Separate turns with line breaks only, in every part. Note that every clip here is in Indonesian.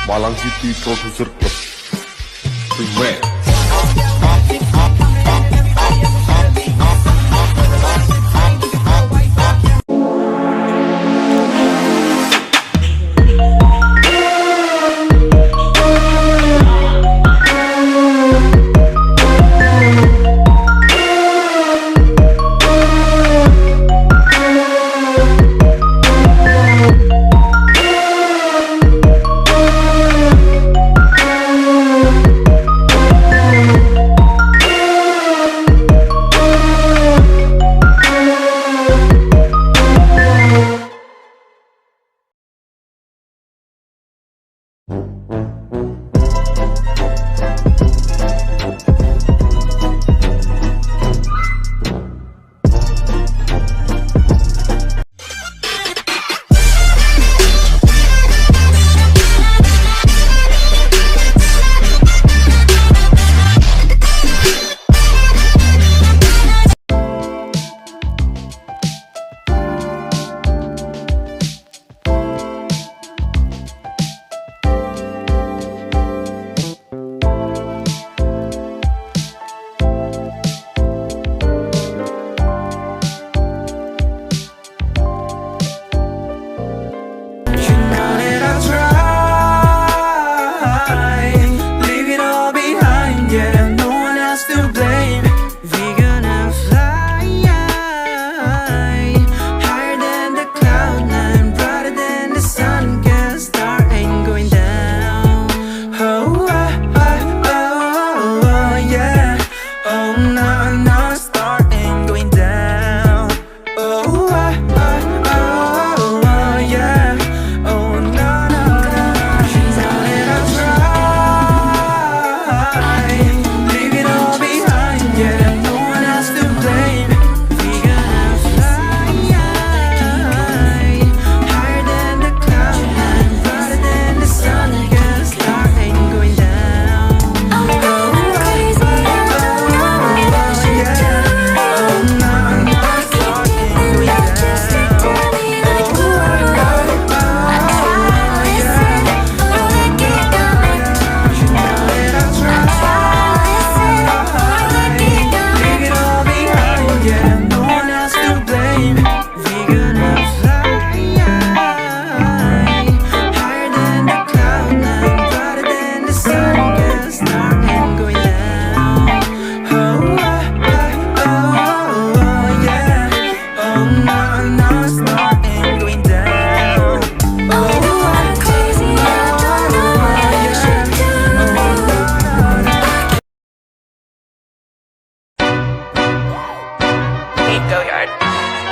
Malang City Producer Club Remake.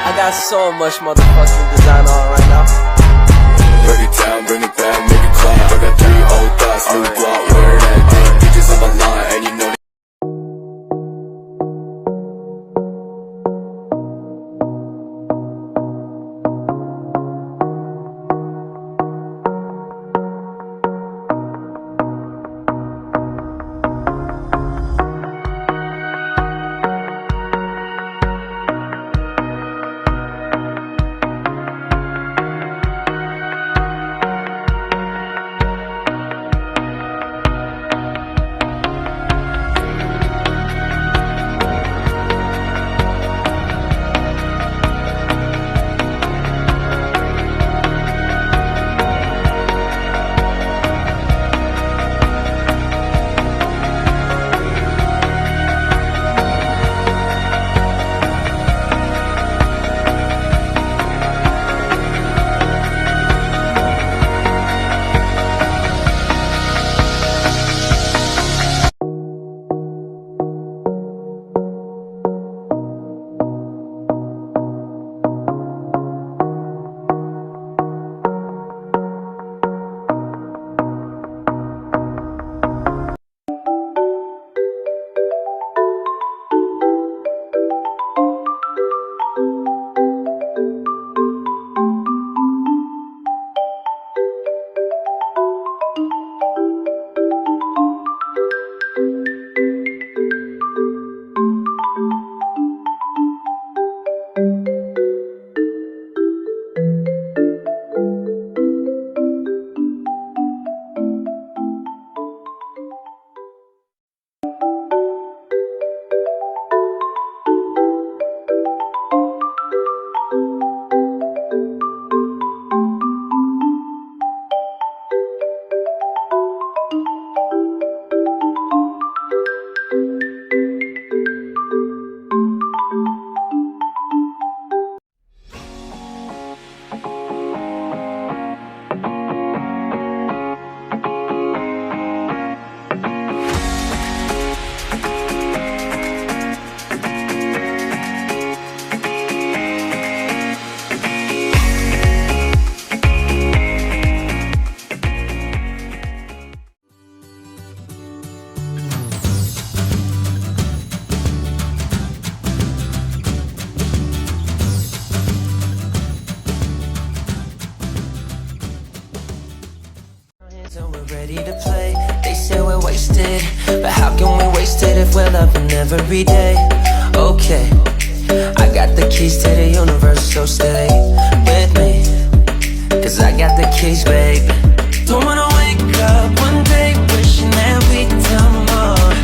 I got so much motherfucking design on right now.
Break it down, bring it back, make it clap. I got 3 old thoughts, new block, where that damn bitches on my line, and you know
So we're ready to play. They say we're wasted, but how can we waste it if we're loving every day? Okay, I got the keys to the universe, so stay with me, 'cause I got the keys, babe. Don't wanna wake up one day wishing that we could tell more.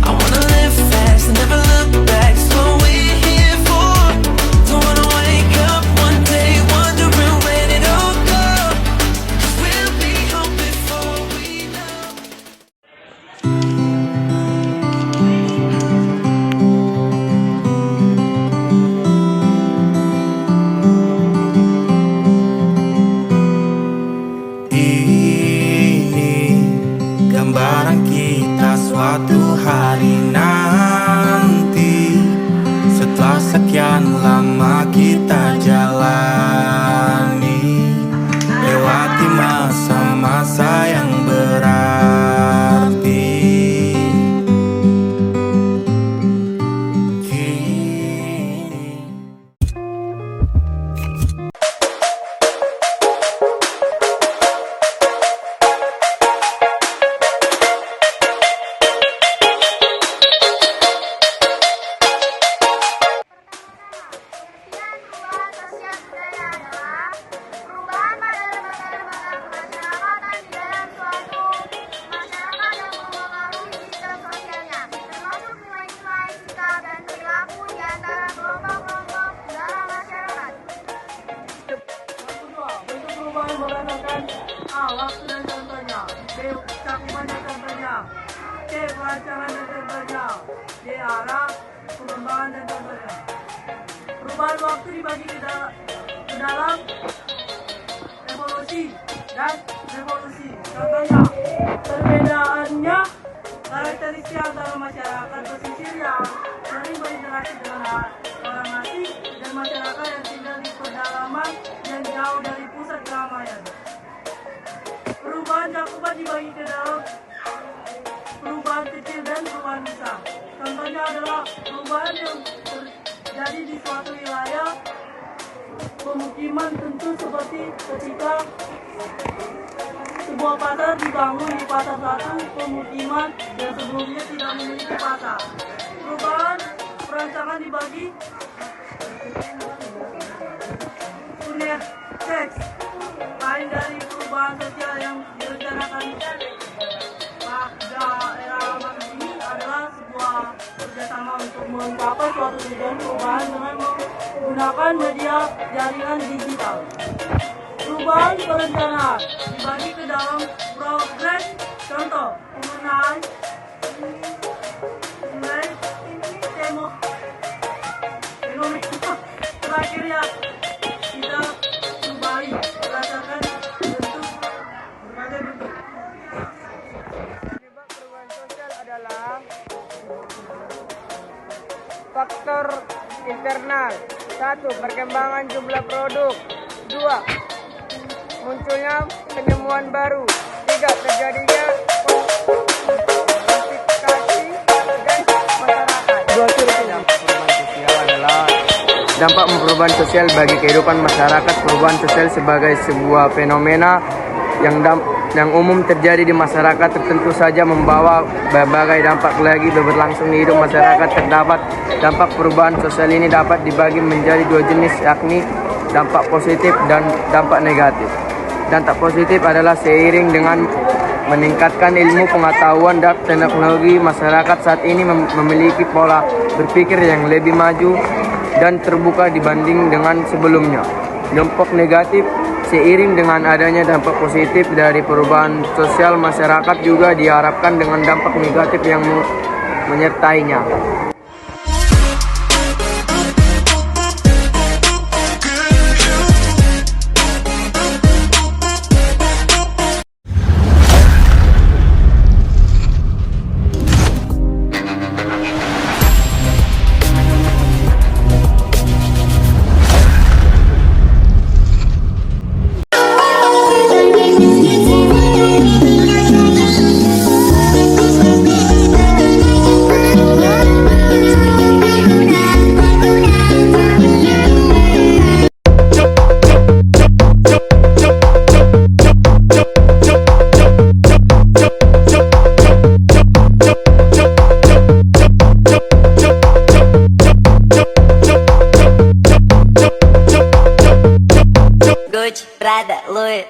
I wanna live fast and never look back, so we're here for. Don't wanna wake up one day wondering when it all goes. We'll be home before we know.
Ini gambaran kita suatu hari nanti, setelah sekian lama kita jalani, lewati masa-masa yang berarti. Kini
Perubahan sosial budaya adalah perubahan pada lembaga-lembaga kemasyarakatan di dalam suatu masyarakat yang mempengaruhi sistem sosialnya, termasuk nilai-nilai, sikap, dan perilaku di antara kelompok-kelompok dalam masyarakat.
Bentuk perubahan berdasarkan A. Waktu dan contohnya, B. Cakupan dan contohnya, C. Perancangan dan contohnya, D. Arah pengembangan dan contohnya. Perubahan waktu dibagi ke dalam evolusi dan revolusi. Contohnya, perbedaannya karakteristik antara masyarakat pesisir yang sering berinteraksi dengan orang asing dan masyarakat yang tinggal di pedalaman yang jauh dari pusat keramaian. Perubahan cakupan dibagi ke dalam perubahan kecil dan perubahan besar. Contohnya adalah perubahan yang terjadi di suatu wilayah pemukiman, tentu seperti ketika sebuah pasar dibangun di pasar satu pemukiman yang sebelumnya tidak memiliki pasar. Perubahan perancangan dibagi unit teks. Lain dari perubahan sosial yang direncanakan pada era masa kini adalah sebuah kerjasama untuk mengungkapkan suatu tujuan perubahan dengan menggunakan media jaringan digital. Perubahan perencanaan dibagi ke dalam progres. Contoh, penggunaan nilai fenomena terakhir yang kita jumpai berdasarkan berbagai bentuk.
Penyebab perubahan sosial adalah faktor internal. 1. Perkembangan jumlah produk. 2. Munculnya penemuan baru. 3. Terjadinya konfliktasi dan masyarakat.
Perubahan sosial adalah dampak perubahan sosial bagi kehidupan masyarakat. Perubahan sosial sebagai sebuah fenomena yang umum terjadi di masyarakat, tentu saja membawa berbagai dampak lagi berlangsung di hidup masyarakat. Terdapat dampak perubahan sosial ini dapat dibagi menjadi dua jenis, yakni dampak positif dan dampak negatif. Dampak positif adalah seiring dengan meningkatkan ilmu pengetahuan dan teknologi, masyarakat saat ini memiliki pola berpikir yang lebih maju dan terbuka dibanding dengan sebelumnya. Dampak negatif, seiring dengan adanya dampak positif dari perubahan sosial, masyarakat juga diharapkan dengan dampak negatif yang menyertainya.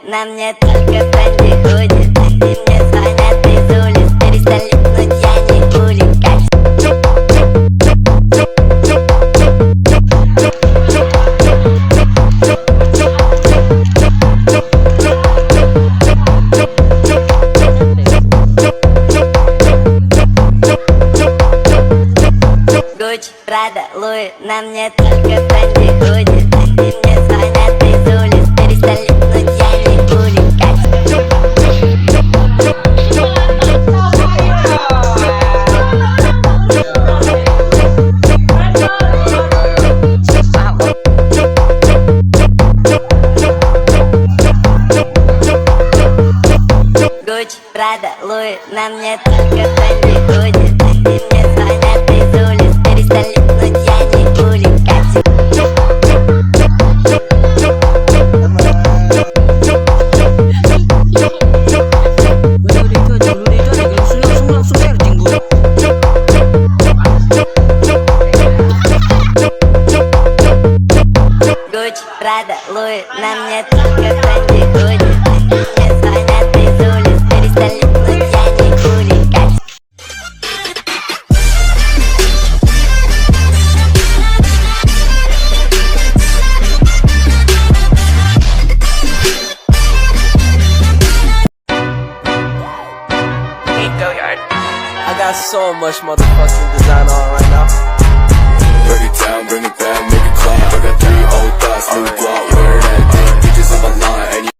нам не только приходит. Ты мне звонят из улиц, перестали липнуть, я не хулиган. Рада, Луи, нам не только приходит. Ты мне звонят из улиц, перестали липнуть, я не хулиган. Гуччи, Прада, Луи, нам не только приходит. Ты мне звонят из улиц, перестали липнуть, я не хулиган. Гуччи, Прада, Луи, нам не только приходит. Ты мне звонят из улиц, перестали липнуть, я не хулиган.
I got so much motherfucking design on right now.
Break it down, bring it back, make it clap. I got 3 old thoughts, new guap, where that thing. Bitches on my line, and you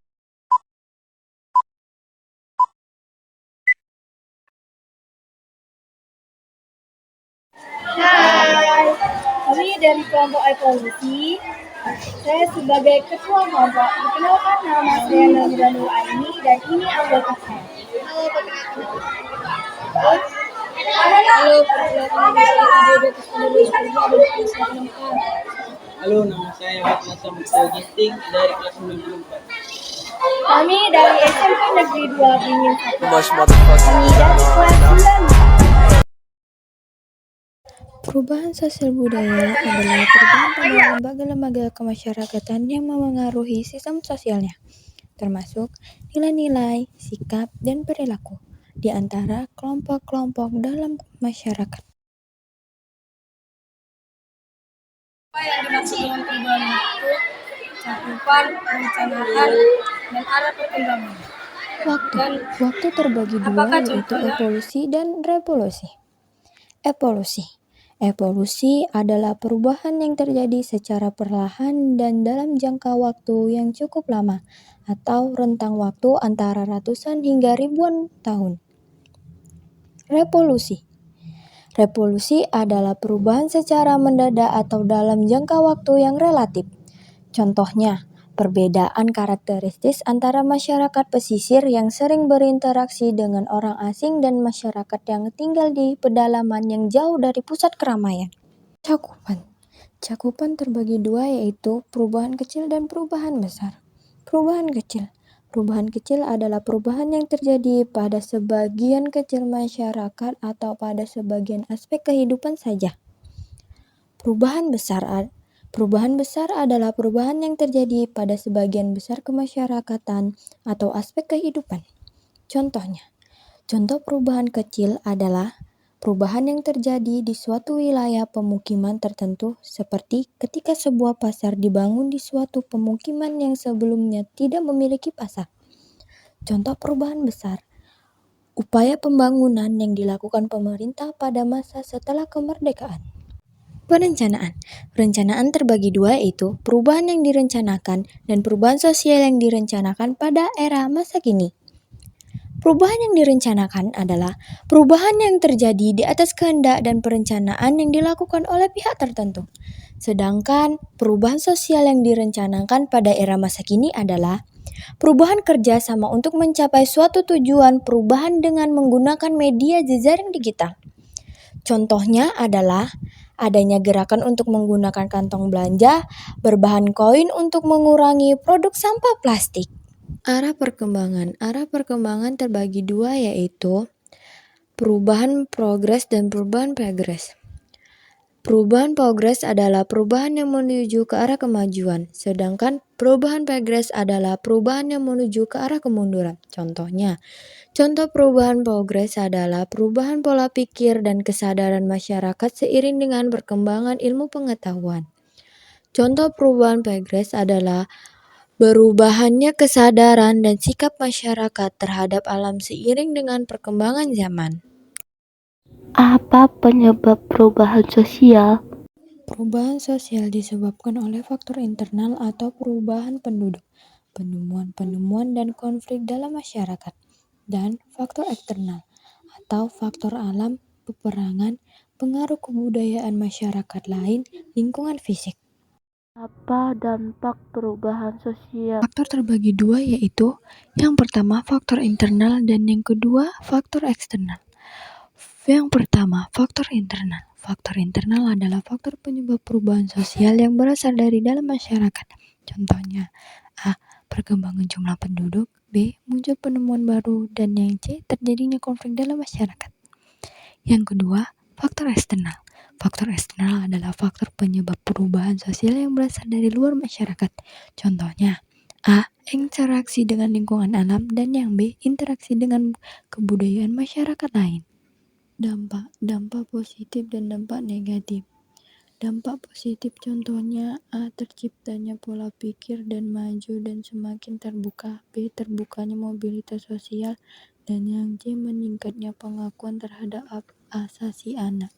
Hai, kami dari kelompok evolusi. Saya sebagai ketua kelompok. Perkenalkan, nama saya Nazira Nur Aini dan ini anggota saya. Halo, perkenalkan
Halo, nama saya Watna Samudra Ginting dari kelas 94.
Kami dari SMP Negeri 2 Beringin 1.
Much motherfucking
Kami
design
dari
on
kelas
right now.
9.
Perubahan sosial budaya adalah perubahan pada lembaga-lembaga kemasyarakatan yang memengaruhi sistem sosialnya, termasuk nilai-nilai, sikap, dan perilaku di antara kelompok-kelompok dalam masyarakat.
Apa yang dimaksud dengan perubahan itu? Cakupan, perencanaan, dan arah perkembangan.
Waktu terbagi dua, yaitu evolusi dan revolusi. Evolusi adalah perubahan yang terjadi secara perlahan dan dalam jangka waktu yang cukup lama atau rentang waktu antara ratusan hingga ribuan tahun. Revolusi adalah perubahan secara mendadak atau dalam jangka waktu yang relatif. Contohnya, perbedaan karakteristik antara masyarakat pesisir yang sering berinteraksi dengan orang asing dan masyarakat yang tinggal di pedalaman yang jauh dari pusat keramaian. Cakupan terbagi dua, yaitu perubahan kecil dan perubahan besar. Perubahan kecil adalah perubahan yang terjadi pada sebagian kecil masyarakat atau pada sebagian aspek kehidupan saja. Perubahan besar adalah perubahan yang terjadi pada sebagian besar kemasyarakatan atau aspek kehidupan. Contoh perubahan kecil adalah perubahan yang terjadi di suatu wilayah pemukiman tertentu, seperti ketika sebuah pasar dibangun di suatu pemukiman yang sebelumnya tidak memiliki pasar. Contoh perubahan besar, upaya pembangunan yang dilakukan pemerintah pada masa setelah kemerdekaan. Perencanaan terbagi dua, yaitu perubahan yang direncanakan dan perubahan sosial yang direncanakan pada era masa kini. Perubahan yang direncanakan adalah perubahan yang terjadi di atas kehendak dan perencanaan yang dilakukan oleh pihak tertentu. Sedangkan perubahan sosial yang direncanakan pada era masa kini adalah perubahan kerjasama untuk mencapai suatu tujuan perubahan dengan menggunakan media jejaring digital. Contohnya adalah adanya gerakan untuk menggunakan kantong belanja berbahan koin untuk mengurangi produk sampah plastik. Arah perkembangan terbagi dua, yaitu perubahan progres dan perubahan regres. Perubahan progres adalah perubahan yang menuju ke arah kemajuan, sedangkan perubahan progres adalah perubahan yang menuju ke arah kemunduran. Contohnya, contoh perubahan progres adalah perubahan pola pikir dan kesadaran masyarakat seiring dengan perkembangan ilmu pengetahuan. Contoh perubahan progres adalah berubahannya kesadaran dan sikap masyarakat terhadap alam seiring dengan perkembangan zaman.
Apa penyebab perubahan sosial?
Perubahan sosial disebabkan oleh faktor internal atau perubahan penduduk, penemuan-penemuan dan konflik dalam masyarakat, dan faktor eksternal atau faktor alam, peperangan, pengaruh kebudayaan masyarakat lain, lingkungan fisik.
Apa dampak perubahan sosial?
Faktor terbagi dua, yaitu yang pertama faktor internal dan yang kedua faktor eksternal. Yang pertama, faktor internal. Faktor internal adalah faktor penyebab perubahan sosial yang berasal dari dalam masyarakat. Contohnya, A. Perkembangan jumlah penduduk, B. Muncul penemuan baru, dan yang C. Terjadinya konflik dalam masyarakat. Yang kedua, faktor eksternal. Faktor eksternal adalah faktor penyebab perubahan sosial yang berasal dari luar masyarakat. Contohnya, A. Interaksi dengan lingkungan alam, dan yang B. Interaksi dengan kebudayaan masyarakat lain. Dampak positif dan dampak negatif. Dampak positif contohnya A. Terciptanya pola pikir dan maju dan semakin terbuka, B. Terbukanya mobilitas sosial, dan yang C. Meningkatnya pengakuan terhadap asasi anak.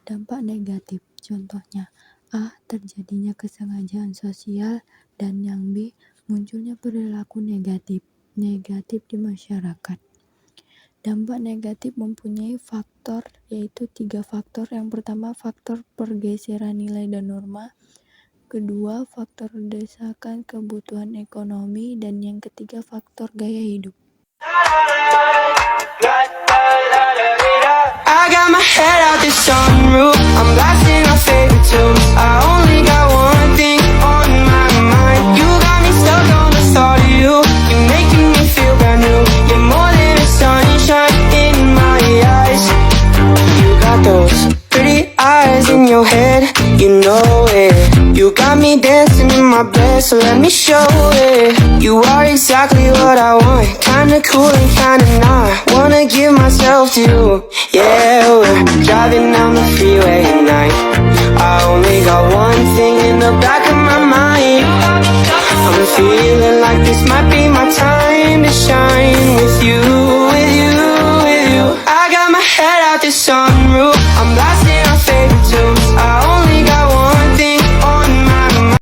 Dampak negatif contohnya A. Terjadinya kesengajaan sosial, dan yang B. Munculnya perilaku negatif di masyarakat. Dampak negatif mempunyai faktor, yaitu 3 faktor. Yang pertama, faktor pergeseran nilai dan norma. Kedua, faktor desakan kebutuhan ekonomi. Dan yang ketiga, faktor gaya hidup.
I got my head out the sunroof, I'm blasting our favorite tunes. I only got one thing on my mind. You got me stuck on the thought of you. You're making me feel brand new. You're more than a sunshine in my eyes. You got those pretty eyes in your head, you know it. You got me dancing in my bed, so let me show it. You are exactly what I want, kinda cool and kinda not. Wanna give myself to you, yeah. We're driving down the freeway at night. I only got one thing in the back of my mind. I'm feeling like this might be my time to shine with you, with you, with you. I got my head out the sunroof, I'm blasting our favorite tunes. I only got one thing on my mind.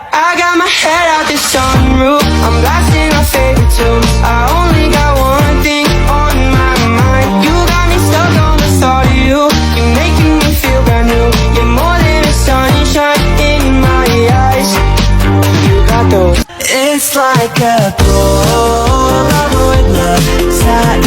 I got my head out the sunroof, I'm blasting our favorite tunes. I only got one thing on my mind. You got me stuck on the thought of you. You're making me feel brand new. You're more than a sunshine in my eyes. You got those. It's like a Polaroid love, side